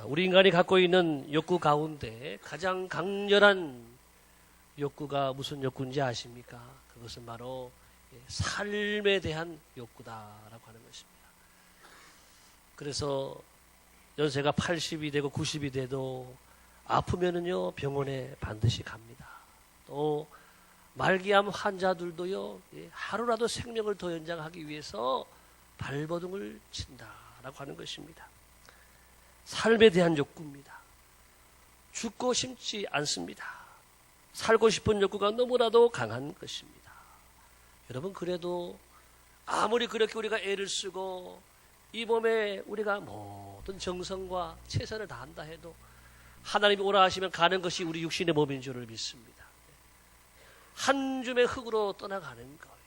우리 인간이 갖고 있는 욕구 가운데 가장 강렬한 욕구가 무슨 욕구인지 아십니까? 그것은 바로 삶에 대한 욕구다라고 하는 것입니다. 그래서 연세가 80이 되고 90이 돼도 아프면은요 병원에 반드시 갑니다. 또 말기암 환자들도요 하루라도 생명을 더 연장하기 위해서 발버둥을 친다라고 하는 것입니다. 삶에 대한 욕구입니다. 죽고 싶지 않습니다. 살고 싶은 욕구가 너무나도 강한 것입니다. 여러분, 그래도 아무리 그렇게 우리가 애를 쓰고 이 몸에 우리가 모든 정성과 최선을 다한다 해도 하나님이 오라 하시면 가는 것이 우리 육신의 몸인 줄을 믿습니다. 한 줌의 흙으로 떠나가는 거예요.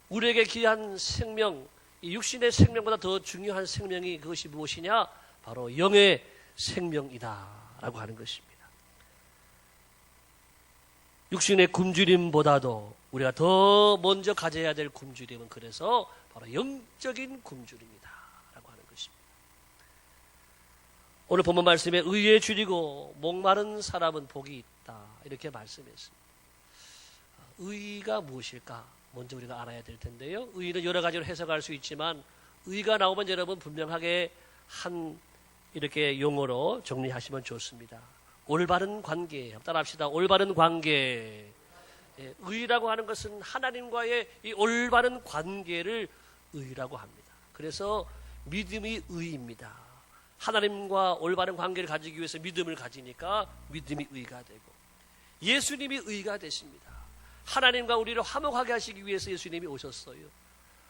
우리에게 귀한 생명, 이 육신의 생명보다 더 중요한 생명이 그것이 무엇이냐? 바로 영의 생명이다라고 하는 것입니다. 육신의 굶주림보다도 우리가 더 먼저 가져야 될 굶주림은 그래서 바로 영적인 굶주림이다라고 하는 것입니다. 오늘 본문 말씀에 의에 줄이고 목마른 사람은 복이 있다 이렇게 말씀했습니다. 의가 무엇일까? 먼저 우리가 알아야 될 텐데요. 의는 여러 가지로 해석할 수 있지만 의가 나오면 여러분 분명하게 한 이렇게 용어로 정리하시면 좋습니다. 올바른 관계. 따라합시다. 올바른 관계. 의라고 하는 것은 하나님과의 이 올바른 관계를 의라고 합니다. 그래서 믿음이 의입니다. 하나님과 올바른 관계를 가지기 위해서 믿음을 가지니까 믿음이 의가 되고 예수님이 의가 되십니다. 하나님과 우리를 화목하게 하시기 위해서 예수님이 오셨어요.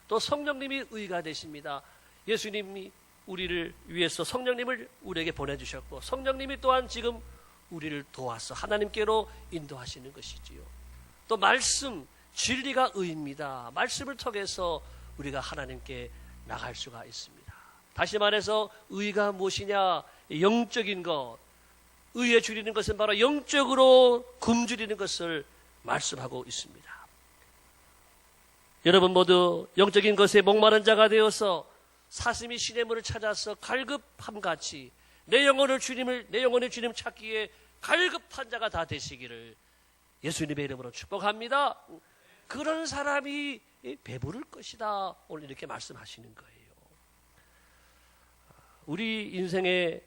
또 성령님이 의가 되십니다. 예수님이 우리를 위해서 성령님을 우리에게 보내주셨고 성령님이 또한 지금 우리를 도와서 하나님께로 인도하시는 것이지요. 또 말씀, 진리가 의입니다. 말씀을 통해서 우리가 하나님께 나갈 수가 있습니다. 다시 말해서 의가 무엇이냐? 영적인 것. 의에 줄이는 것은 바로 영적으로 굶주리는 것을 말씀하고 있습니다. 여러분 모두 영적인 것에 목마른 자가 되어서 사슴이 시냇물을 찾아서 갈급함같이 내 영혼의 주님 찾기에 갈급한 자가 다 되시기를 예수님의 이름으로 축복합니다. 그런 사람이 배부를 것이다. 오늘 이렇게 말씀하시는 거예요. 우리 인생에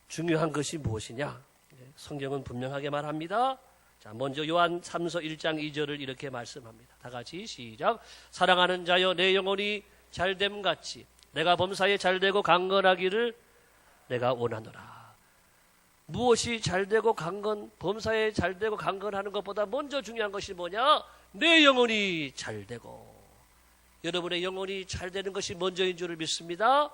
중요한 것이 무엇이냐? 성경은 분명하게 말합니다. 자, 먼저 요한 3서 1장 2절을 이렇게 말씀합니다. 다 같이 시작. 사랑하는 자여 내 영혼이 잘됨 같이 내가 범사에 잘되고 강건하기를 내가 원하노라. 무엇이 잘되고 범사에 잘되고 강건하는 것보다 먼저 중요한 것이 뭐냐? 내 영혼이 잘되고. 여러분의 영혼이 잘되는 것이 먼저인 줄을 믿습니다.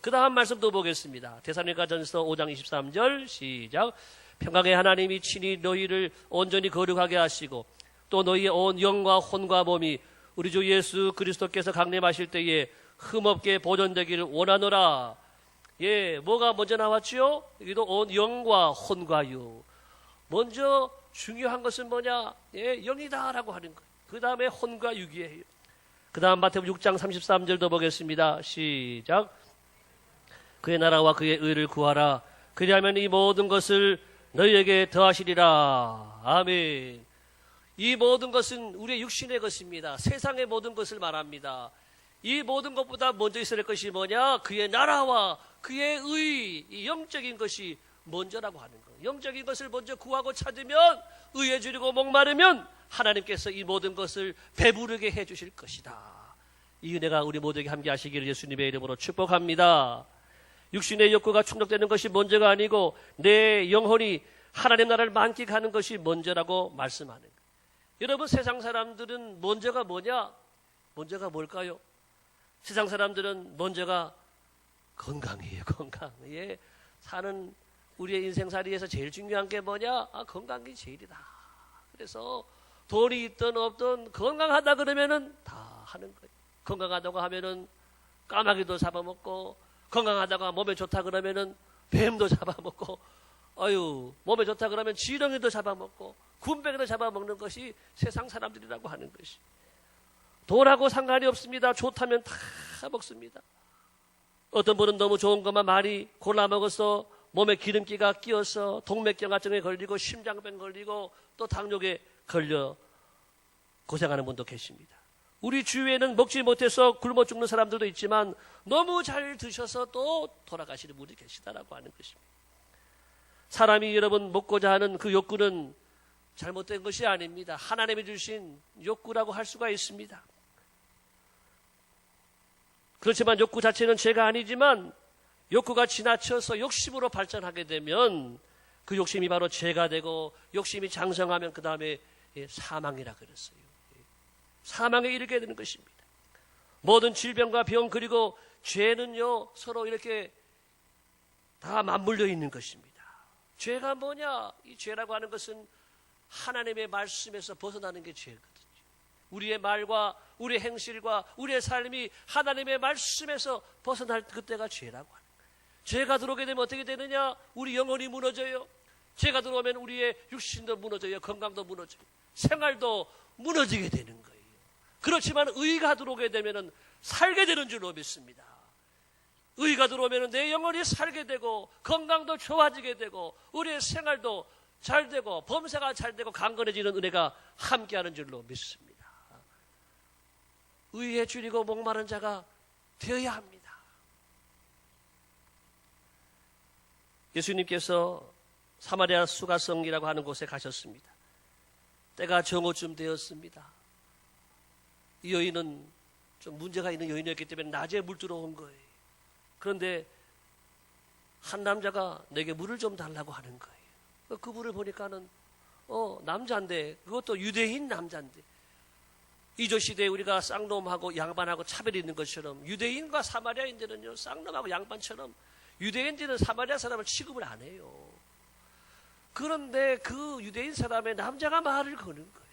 그 다음 말씀도 보겠습니다. 데살로니가전서 5장 23절 시작. 평강의 하나님이 친히 너희를 온전히 거룩하게 하시고 또 너희의 온 영과 혼과 몸이 우리 주 예수 그리스도께서 강림하실 때에 흠없게 보존되기를 원하노라. 뭐가 먼저 나왔지요? 여기도 온 영과 혼과 유. 먼저 중요한 것은 뭐냐? 영이다라고 하는 거예요. 그 다음에 혼과 육이에요. 그 다음 마태복음 6장 33절도 보겠습니다. 시작. 그의 나라와 그의 의를 구하라. 그리하면 이 모든 것을 너희에게 더하시리라. 아멘. 이 모든 것은 우리의 육신의 것입니다. 세상의 모든 것을 말합니다. 이 모든 것보다 먼저 있어야 할 것이 뭐냐? 그의 나라와 그의 의, 이 영적인 것이 먼저라고 하는 거예요. 영적인 것을 먼저 구하고 찾으면 의에 줄이고 목마르면 하나님께서 이 모든 것을 배부르게 해주실 것이다. 이 은혜가 우리 모두에게 함께 하시기를 예수님의 이름으로 축복합니다. 육신의 욕구가 충족되는 것이 먼저가 아니고 내 영혼이 하나님 나라를 만끽하는 것이 먼저라고 말씀하는 거예요. 여러분, 세상 사람들은 먼저가 뭐냐? 먼저가 뭘까요? 세상 사람들은 먼저가 건강이에요. 건강. 사는 우리의 인생살이에서 제일 중요한 게 뭐냐? 건강이 제일이다. 그래서 돈이 있든 없든 건강하다 그러면은 다 하는 거예요. 건강하다고 하면은 까마귀도 잡아먹고, 건강하다가 몸에 좋다 그러면은 뱀도 잡아먹고, 몸에 좋다 그러면 지렁이도 잡아먹고 군뱅이도 잡아먹는 것이 세상 사람들이라고 하는 것이. 돈하고 상관이 없습니다. 좋다면 다 먹습니다. 어떤 분은 너무 좋은 것만 많이 골라 먹어서 몸에 기름기가 끼어서 동맥경화증에 걸리고 심장병 걸리고 또 당뇨에 걸려 고생하는 분도 계십니다. 우리 주위에는 먹지 못해서 굶어 죽는 사람들도 있지만 너무 잘 드셔서 또 돌아가시는 분이 계시다라고 하는 것입니다. 사람이 여러분 먹고자 하는 그 욕구는 잘못된 것이 아닙니다. 하나님이 주신 욕구라고 할 수가 있습니다. 그렇지만 욕구 자체는 죄가 아니지만 욕구가 지나쳐서 욕심으로 발전하게 되면 그 욕심이 바로 죄가 되고 욕심이 장성하면 그 다음에 사망이라 그랬어요. 사망에 이르게 되는 것입니다. 모든 질병과 병 그리고 죄는요 서로 이렇게 다 맞물려 있는 것입니다. 죄가 뭐냐? 이 죄라고 하는 것은 하나님의 말씀에서 벗어나는 게 죄거든요. 우리의 말과 우리의 행실과 우리의 삶이 하나님의 말씀에서 벗어날 그때가 죄라고 하는 거예요. 죄가 들어오게 되면 어떻게 되느냐? 우리 영혼이 무너져요. 죄가 들어오면 우리의 육신도 무너져요. 건강도 무너져요. 생활도 무너지게 되는 거예요. 그렇지만 의가 들어오게 되면 살게 되는 줄로 믿습니다. 의가 들어오면 내 영혼이 살게 되고 건강도 좋아지게 되고 우리의 생활도 잘 되고 범사가 잘 되고 강건해지는 은혜가 함께하는 줄로 믿습니다. 의에 줄이고 목마른 자가 되어야 합니다. 예수님께서 사마리아 수가성이라고 하는 곳에 가셨습니다. 때가 정오쯤 되었습니다. 이 여인은 좀 문제가 있는 여인이었기 때문에 낮에 물 들어온 거예요. 그런데 한 남자가 내게 물을 좀 달라고 하는 거예요. 그 물을 보니까는 남자인데 그것도 유대인 남자인데 이조 시대에 우리가 쌍놈하고 양반하고 차별이 있는 것처럼 유대인과 사마리아인들은요 쌍놈하고 양반처럼 유대인들은 사마리아 사람을 취급을 안 해요. 그런데 그 유대인 사람의 남자가 말을 거는 거예요.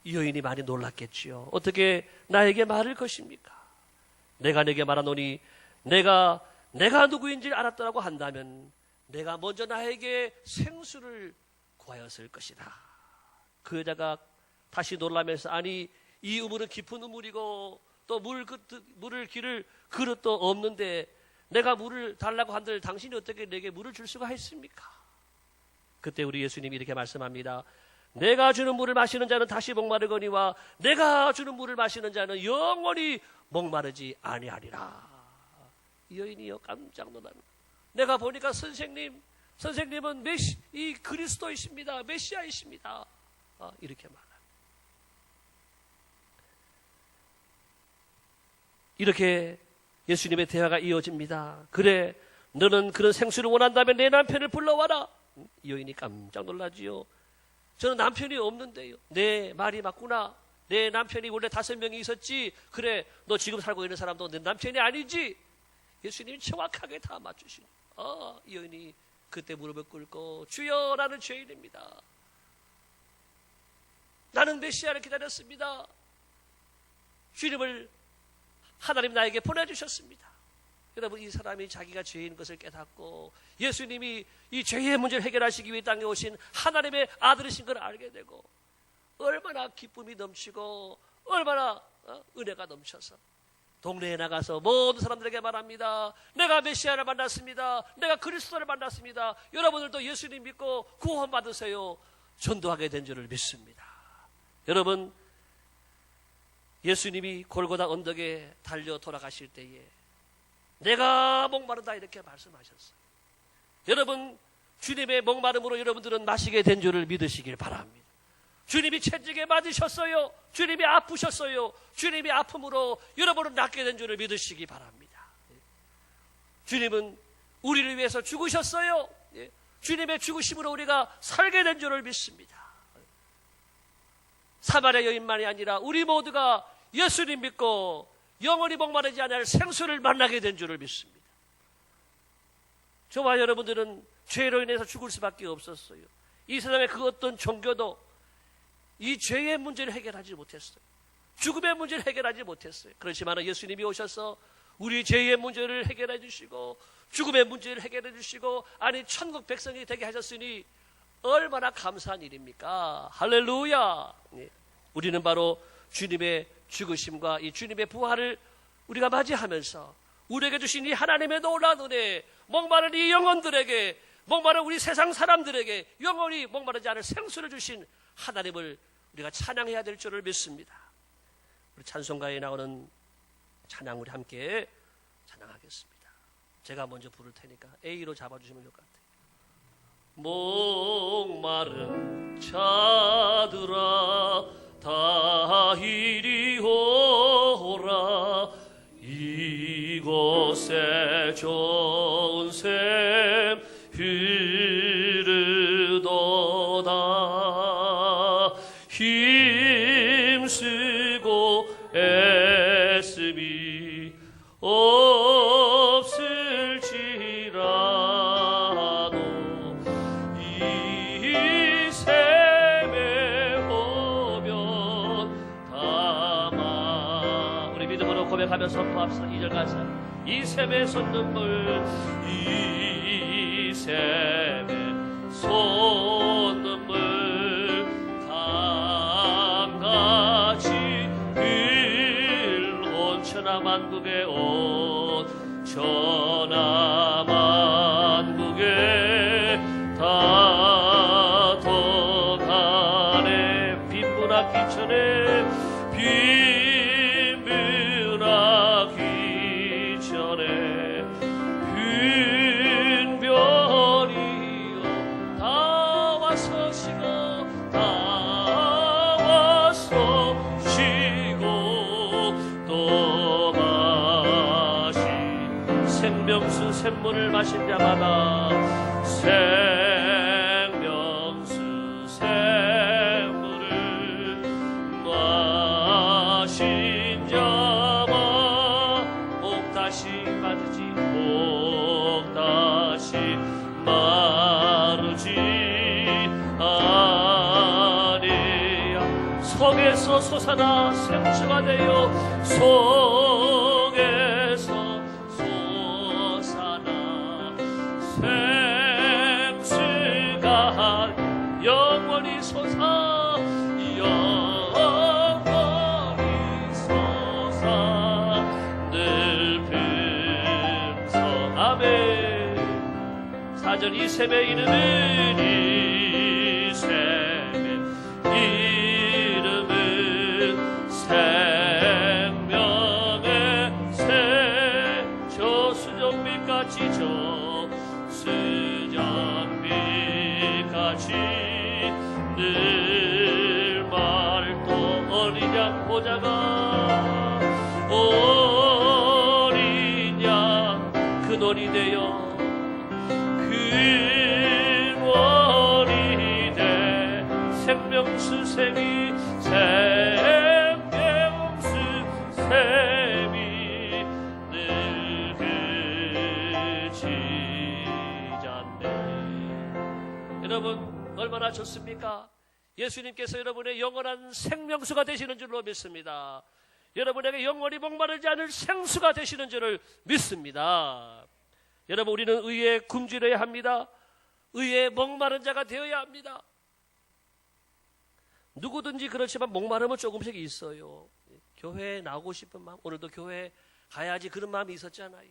이 여인이 많이 놀랐겠지요. 어떻게 나에게 말을 것입니까? 내가 내게 말하노니 내가 누구인지 알았다라고 한다면 내가 먼저 나에게 생수를 구하였을 것이다. 그 여자가 다시 놀라면서 아니 이 우물은 깊은 우물이고 또 물을 기를 그릇도 없는데 내가 물을 달라고 한들 당신이 어떻게 내게 물을 줄 수가 있습니까? 그때 우리 예수님이 이렇게 말씀합니다. 내가 주는 물을 마시는 자는 다시 목마르거니와 내가 주는 물을 마시는 자는 영원히 목마르지 아니하리라. 이 여인이요 깜짝 놀라는 내가 보니까 선생님은 이 그리스도이십니다. 메시아이십니다. 이렇게 말합니다. 이렇게 예수님의 대화가 이어집니다. 그래 너는 그런 생수를 원한다면 내 남편을 불러와라. 이 여인이 깜짝 놀라지요. 저는 남편이 없는데요. 내 말이 맞구나. 내 남편이 원래 5명이 있었지. 그래 너 지금 살고 있는 사람도 내 남편이 아니지. 예수님이 정확하게 다 맞추시니 이 여인이 그때 무릎을 꿇고 주여 나는 죄인입니다. 나는 메시아를 기다렸습니다. 주님을 하나님 나에게 보내주셨습니다. 여러분 이 사람이 자기가 죄인 것을 깨닫고 예수님이 이 죄의 문제를 해결하시기 위해 땅에 오신 하나님의 아들이신 걸 알게 되고 얼마나 기쁨이 넘치고 얼마나 은혜가 넘쳐서 동네에 나가서 모든 사람들에게 말합니다. 내가 메시아를 만났습니다. 내가 그리스도를 만났습니다. 여러분들도 예수님 믿고 구원받으세요. 전도하게 된 줄을 믿습니다. 여러분 예수님이 골고다 언덕에 달려 돌아가실 때에 내가 목마르다 이렇게 말씀하셨어요. 여러분 주님의 목마름으로 여러분들은 마시게 된 줄을 믿으시길 바랍니다. 주님이 채찍에 맞으셨어요. 주님이 아프셨어요. 주님이 아픔으로 여러분은 낫게 된 줄을 믿으시기 바랍니다. 주님은 우리를 위해서 죽으셨어요. 주님의 죽으심으로 우리가 살게 된 줄을 믿습니다. 사마리아 여인만이 아니라 우리 모두가 예수님 믿고 영원히 목마르지 않을 생수를 만나게 된 줄을 믿습니다. 저와 여러분들은 죄로 인해서 죽을 수밖에 없었어요. 이 세상의 그 어떤 종교도 이 죄의 문제를 해결하지 못했어요. 죽음의 문제를 해결하지 못했어요. 그렇지만 예수님이 오셔서 우리 죄의 문제를 해결해 주시고 죽음의 문제를 해결해 주시고 아니 천국 백성이 되게 하셨으니 얼마나 감사한 일입니까? 할렐루야. 우리는 바로 주님의 죽으심과 이 주님의 부활을 우리가 맞이하면서 우리에게 주신 이 하나님의 놀라운 은혜, 목마른 이 영혼들에게, 목마른 우리 세상 사람들에게 영원히 목마르지 않을 생수를 주신 하나님을 우리가 찬양해야 될 줄을 믿습니다. 우리 찬송가에 나오는 찬양 우리 함께 찬양하겠습니다. 제가 먼저 부를 테니까 A로 잡아주시면 좋을 것 같아요. 목마른 자들아 다 이리 오라, 이곳에 좋은 샘 흐르도다. 힘쓰고 애씀이 없을지라도 이 샘에 오면 담아. 우리 믿음으로 고백하며 선포합시다. 2절 가사. 이 샘에 솟는 눈물, 이 샘에 솟는 눈물 강같이 흘러온 천하만국에 온 천하만국에 다 더가네. 빈문학 기천에 빈문학 기천에 빈별이여 다 와서 쉬고, 다 와서 쉬고 또 마시. 생명수 샘물을 마신 자마다, 생명수 샘물을 마신 자마다 목 다시 마르지, 목 다시 마르지 아니야. 속에서 솟아나 생수가 되어, 속에서 솟아나 생수가 영원히 솟아, 영원히 솟아 늘 품성. 아멘. 4절 이 샘의 이름은, 이 샘의 이름은 생명의 새. 저수정빛같이, 저수정빛같이 늘 맑고 어린 양 보자가, 어린 양 근원이 되어 근원이 돼. 생명수 샘이, 생명수 샘이 늘 그치지 않네. 여러분 얼마나 좋습니까? 예수님께서 여러분의 영원한 생명수가 되시는 줄로 믿습니다. 여러분에게 영원히 목마르지 않을 생수가 되시는 줄을 믿습니다. 여러분 우리는 의에 굶주려야 합니다. 의에 목마른 자가 되어야 합니다. 누구든지 그렇지만 목마름은 조금씩 있어요. 교회에 나오고 싶은 마음, 오늘도 교회에 가야지 그런 마음이 있었잖아요.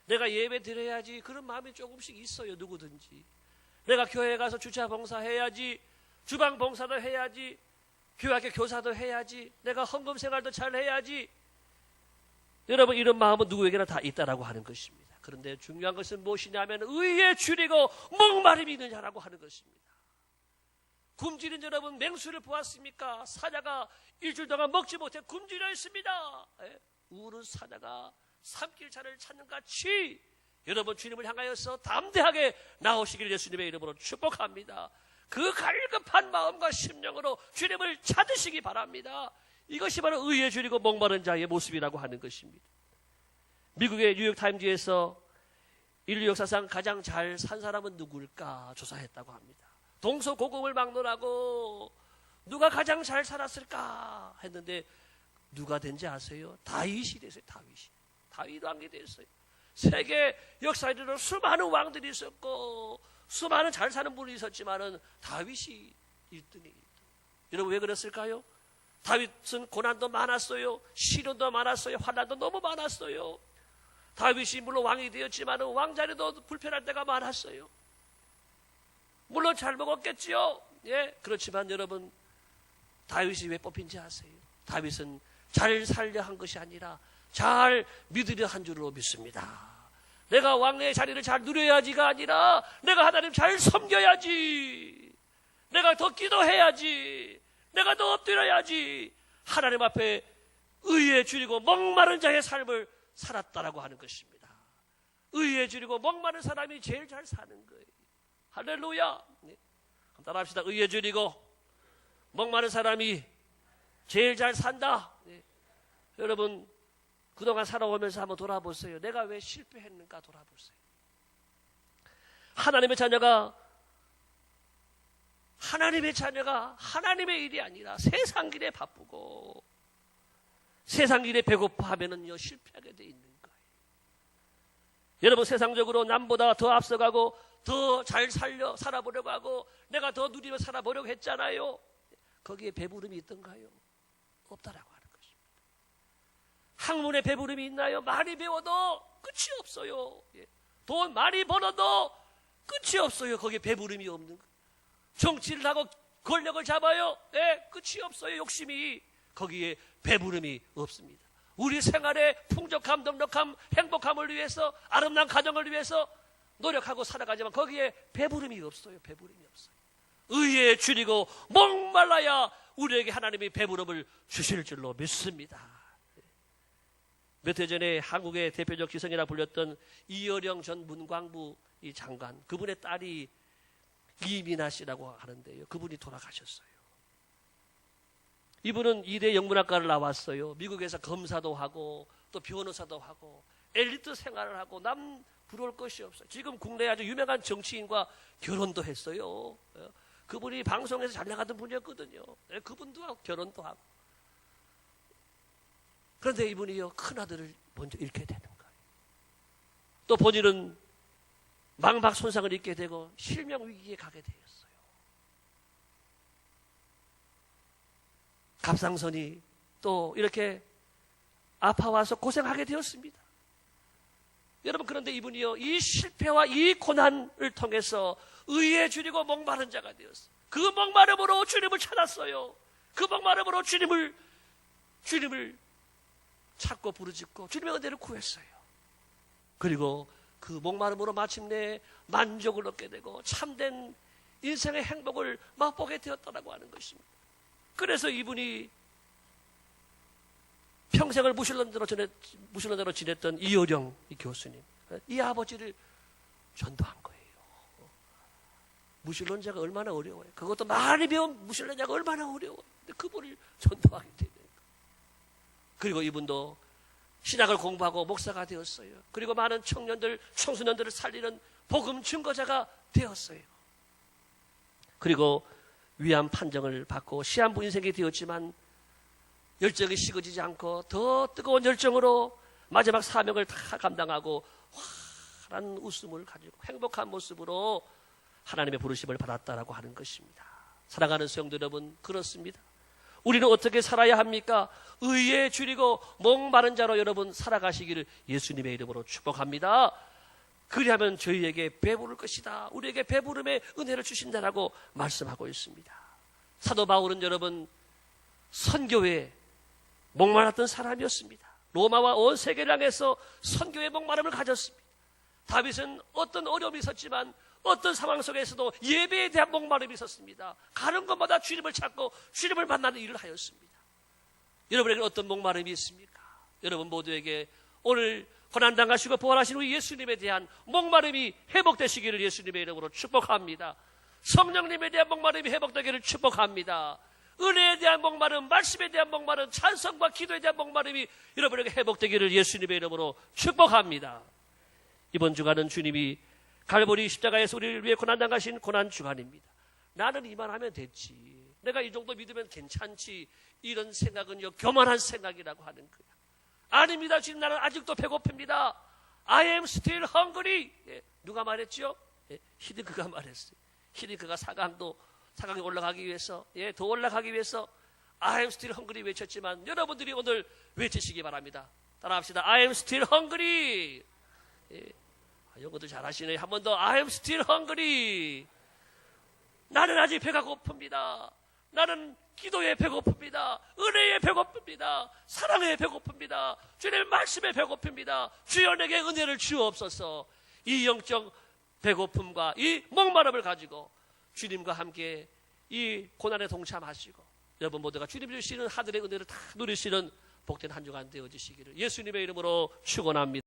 내가 예배 드려야지 그런 마음이 조금씩 있어요. 누구든지. 내가 교회에 가서 주차 봉사해야지, 주방 봉사도 해야지, 교회학교 교사도 해야지, 내가 헌금 생활도 잘 해야지. 여러분 이런 마음은 누구에게나 다 있다라고 하는 것입니다. 그런데 중요한 것은 무엇이냐면 의에 줄이고 목마름이 있느냐라고 하는 것입니다. 굶주린 여러분 맹수를 보았습니까? 사자가 일주일 동안 먹지 못해 굶주려 있습니다. 우는 사자가 삼킬차를 찾는 같이 여러분 주님을 향하여서 담대하게 나오시길 예수님의 이름으로 축복합니다. 그 갈급한 마음과 심령으로 주님을 찾으시기 바랍니다. 이것이 바로 의에 줄이고 목마른 자의 모습이라고 하는 것입니다. 미국의 뉴욕타임즈에서 인류 역사상 가장 잘 산 사람은 누굴까 조사했다고 합니다. 동서고금을 막론하고 누가 가장 잘 살았을까 했는데 누가 된지 아세요? 다윗이 됐어요. 다윗 왕이 됐어요. 세계 역사에도 수많은 왕들이 있었고 수많은 잘 사는 분이 있었지만은 다윗이 1등이에요. 여러분 왜 그랬을까요? 다윗은 고난도 많았어요. 시련도 많았어요. 환난도 너무 많았어요. 다윗이 물론 왕이 되었지만 왕자리도 불편할 때가 많았어요. 물론 잘 먹었겠지요. 예, 그렇지만 여러분, 다윗이 왜 뽑힌지 아세요? 다윗은 잘 살려 한 것이 아니라 잘 믿으려 한 줄로 믿습니다. 내가 왕의 자리를 잘 누려야지가 아니라 내가 하나님 잘 섬겨야지, 내가 더 기도해야지, 내가 더 엎드려야지, 하나님 앞에 의에 줄이고 목마른 자의 삶을 살았다라고 하는 것입니다. 의에 줄이고 목마른 사람이 제일 잘 사는 거예요. 할렐루야. 네. 따라합시다. 의에 줄이고 목마른 사람이 제일 잘 산다. 네. 여러분, 그동안 살아오면서 한번 돌아보세요. 내가 왜 실패했는가 돌아보세요. 하나님의 자녀가 하나님의 일이 아니라 세상 길에 바쁘고 세상 일에 배고파하면은요 실패하게 돼 있는 거예요. 여러분, 세상적으로 남보다 더 앞서가고 더 잘 살아보려고 하고 내가 더 누리며 살아보려고 했잖아요. 거기에 배부름이 있던가요? 없다라고 하는 것입니다. 학문에 배부름이 있나요? 많이 배워도 끝이 없어요. 돈 많이 벌어도 끝이 없어요. 거기에 배부름이 없는 거예요. 정치를 하고 권력을 잡아요. 끝이 없어요. 욕심이. 거기에 배부름이 없습니다. 우리 생활의 풍족함, 넉넉함, 행복함을 위해서, 아름다운 가정을 위해서 노력하고 살아가지만 거기에 배부름이 없어요. 배부름이 없어요. 의에 줄이고 목말라야 우리에게 하나님이 배부름을 주실 줄로 믿습니다. 몇 해 전에 한국의 대표적 기성이라 불렸던 이어령 전 문광부 이 장관, 그분의 딸이 이민아 씨라고 하는데요, 그분이 돌아가셨어요. 이분은 이대 영문학과를 나왔어요. 미국에서 검사도 하고 또 변호사도 하고 엘리트 생활을 하고 남 부러울 것이 없어요. 지금 국내에 아주 유명한 정치인과 결혼도 했어요. 그분이 방송에서 잘 나가던 분이었거든요. 그분도 결혼도 하고. 그런데 이분이요, 큰아들을 먼저 잃게 되는 거예요. 또 본인은 망박 손상을 입게 되고 실명 위기에 가게 되었어요. 갑상선이 또 이렇게 아파와서 고생하게 되었습니다. 여러분, 그런데 이분이요, 이 실패와 이 고난을 통해서 의에 줄이고 목마른 자가 되었어요. 그 목마름으로 주님을 찾았어요. 그 목마름으로 주님을 찾고 부르짖고 주님의 은혜를 구했어요. 그리고 그 목마름으로 마침내 만족을 얻게 되고 참된 인생의 행복을 맛보게 되었다고 하는 것입니다. 그래서 이분이 평생을 무신론자로 지냈던 이어령 이 교수님, 이 아버지를 전도한 거예요. 무신론자가 얼마나 어려워요. 그것도 많이 배운 무신론자가 얼마나 어려워요. 근데 그분을 전도하게 되는 거예요. 그리고 이분도 신학을 공부하고 목사가 되었어요. 그리고 많은 청소년들을 살리는 복음 증거자가 되었어요. 그리고 위암 판정을 받고 시한부 인생이 되었지만 열정이 식어지지 않고 더 뜨거운 열정으로 마지막 사명을 다 감당하고 환한 웃음을 가지고 행복한 모습으로 하나님의 부르심을 받았다라고 하는 것입니다. 사랑하는 성도 여러분, 그렇습니다. 우리는 어떻게 살아야 합니까? 의에 줄이고 목마른 자로 여러분 살아가시기를 예수님의 이름으로 축복합니다. 그리하면 저희에게 배부를 것이다. 우리에게 배부름의 은혜를 주신다라고 말씀하고 있습니다. 사도 바울은 여러분 선교에 목말랐던 사람이었습니다. 로마와 온 세계를 향해서 선교의 목마름을 가졌습니다. 다윗은 어떤 어려움이 있었지만 어떤 상황 속에서도 예배에 대한 목마름이 있었습니다. 가는 곳마다 주님을 찾고 주님을 만나는 일을 하였습니다. 여러분에게 어떤 목마름이 있습니까? 여러분 모두에게 오늘 고난당하시고 부활하신 우리 예수님에 대한 목마름이 회복되시기를 예수님의 이름으로 축복합니다. 성령님에 대한 목마름이 회복되기를 축복합니다. 은혜에 대한 목마름, 말씀에 대한 목마름, 찬송과 기도에 대한 목마름이 여러분에게 회복되기를 예수님의 이름으로 축복합니다. 이번 주간은 주님이 갈보리 십자가에서 우리를 위해 고난당하신 고난주간입니다. 나는 이만하면 됐지, 내가 이 정도 믿으면 괜찮지, 이런 생각은요 교만한 생각이라고 하는 거야. 아닙니다. 지금 나는 아직도 배고픕니다. I am still hungry. 누가 말했죠? 히드크가 말했어요. 히드크가 사강에 올라가기 위해서, 더 올라가기 위해서 I am still hungry 외쳤지만 여러분들이 오늘 외치시기 바랍니다. 따라합시다. I am still hungry. 영어도 잘하시네. 한 번 더. I am still hungry. 나는 아직 배가 고픕니다. 나는 기도에 배고픕니다. 은혜에 배고픕니다. 사랑에 배고픕니다. 주님의 말씀에 배고픕니다. 주여 내게 은혜를 주옵소서. 이 영적 배고픔과 이 목마름을 가지고 주님과 함께 이 고난에 동참하시고 여러분 모두가 주님 주시는 하늘의 은혜를 다 누리시는 복된 한 주간 되어지시기를 예수님의 이름으로 축원합니다.